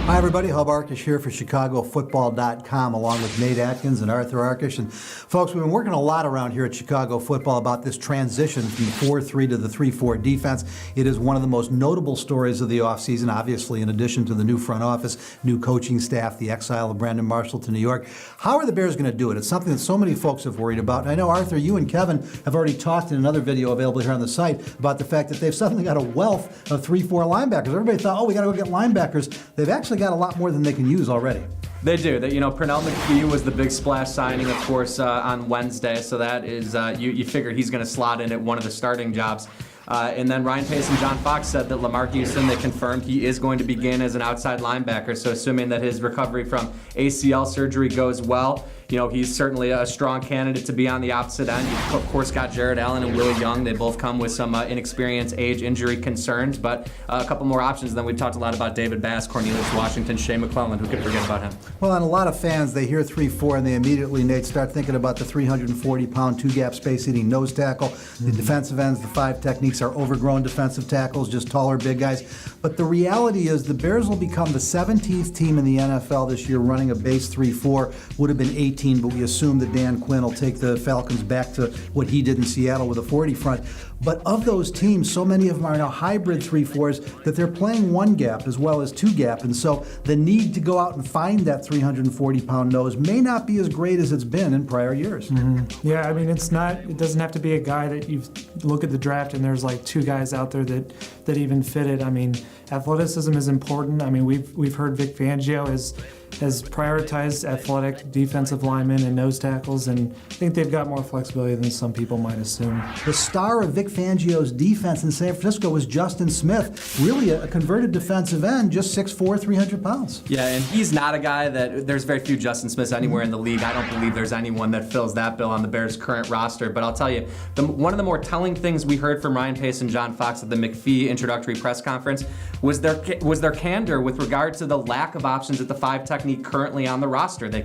Hi, everybody. Hub Arkush here for ChicagoFootball.com, along with Nate Atkins and Arthur Arkush. And folks, we've been working a lot around here at Chicago Football about this transition from the 4-3 to the 3-4 defense. It is one of the most notable stories of the offseason, obviously, in addition to the new front office, new coaching staff, the exile of Brandon Marshall to New York. How are the Bears going to do it? It's something that so many folks have worried about. And I know, Arthur, you and Kevin have already talked in another video available here on the site about the fact that they've suddenly got a wealth of 3-4 linebackers. Everybody thought, we got to go get linebackers. They've actually got a lot more than they can use already. They do. Pernell McPhee was the big splash signing, of course, on Wednesday. So that is, you figure he's going to slot in at one of the starting jobs. And then Ryan Pace and John Fox said that Lamar Houston, they confirmed he is going to begin as an outside linebacker. So assuming that his recovery from ACL surgery goes well, he's certainly a strong candidate to be on the opposite end. You've, of course, got Jared Allen and Willie Young. They both come with some inexperience, age, injury concerns, but a couple more options. Then we've talked a lot about David Bass, Cornelius Washington, Shea McClellan. Who could forget about him? Well, and a lot of fans, they hear 3-4 and they immediately, Nate, start thinking about the 340-pound, two-gap space-eating nose tackle. The defensive ends, the five techniques are overgrown defensive tackles, just taller, big guys. But the reality is the Bears will become the 17th team in the NFL this year running a base 3-4. Would have been 18, but we assume that Dan Quinn will take the Falcons back to what he did in Seattle with a 40 front. But of those teams, so many of them are now hybrid 3-4s that they're playing one gap as well as two gap. And so the need to go out and find that 340-pound nose may not be as great as it's been in prior years. Mm-hmm. Yeah, I mean, it doesn't have to be a guy that you look at the draft and there's like two guys out there that even fit it. I mean, athleticism is important. I mean, we've heard Vic Fangio has prioritized athletic defensive linemen and nose tackles, and I think they've got more flexibility than some people might assume. The star of Vic Fangio's defense in San Francisco was Justin Smith, really a converted defensive end, just 6'4", 300 pounds. Yeah, and he's not a guy that, there's very few Justin Smiths anywhere in the league. I don't believe there's anyone that fills that bill on the Bears' current roster, but I'll tell you, one of the more telling things we heard from Ryan Pace and John Fox at the McPhee introductory press conference was their candor with regard to the lack of options at the five technique currently on the roster. They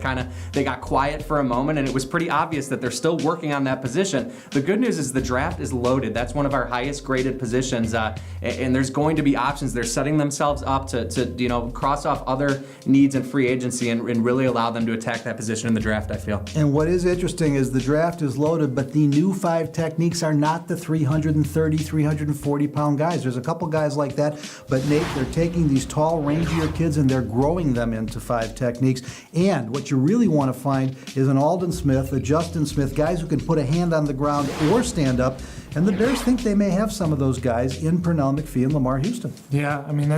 got quiet for a moment, and it was pretty obvious that they're still working on that position. The good news is the draft is loaded. That's one of our highest graded positions, and there's going to be options. They're setting themselves up to cross off other needs in free agency and really allow them to attack that position in the draft, I feel. And what is interesting is the draft is loaded, but the new five techniques are not the 330, 340-pound guys. There's a couple guys like that, but Nate, they're taking these tall, rangier kids and they're growing them into five techniques. And what you really want to find is an Aldon Smith, a Justin Smith, guys who can put a hand on the ground or stand up. And the Bears think they may have some of those guys in Pernell McPhee and Lamar Houston. Yeah, I mean,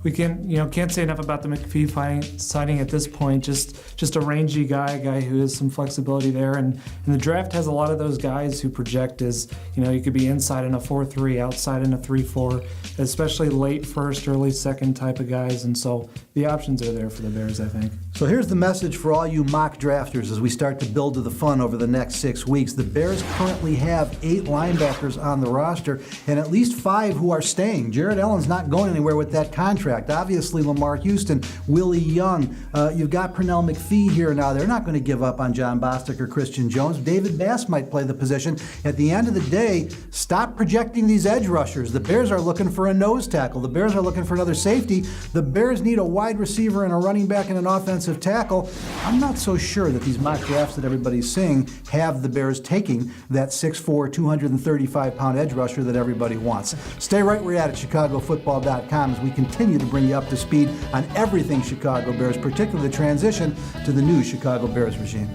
we can't say enough about the McPhee signing at this point. Just a rangy guy who has some flexibility there, and the draft has a lot of those guys who project as, you could be inside in a 4-3, outside in a 3-4, especially late first, early second type of guys, and so the options are there for the Bears, I think. So here's the message for all you mock drafters as we start to build to the fun over the next 6 weeks. The Bears currently have 8 linebackers on the roster and at least 5 who are staying. Jared Allen's not going anywhere with that contract. Obviously, Lamar Houston, Willie Young, you've got Pernell McPhee here now. They're not going to give up on John Bostic or Christian Jones. David Bass might play the position. At the end of the day, stop projecting these edge rushers. The Bears are looking for a nose tackle. The Bears are looking for another safety. The Bears need a wide receiver and a running back and an offensive tackle. I'm not so sure that these mock drafts that everybody's seeing have the Bears taking that 6'4", 235-pound edge rusher that everybody wants. Stay right where you're at ChicagoFootball.com as we continue to bring you up to speed on everything Chicago Bears, particularly the transition to the new Chicago Bears regime.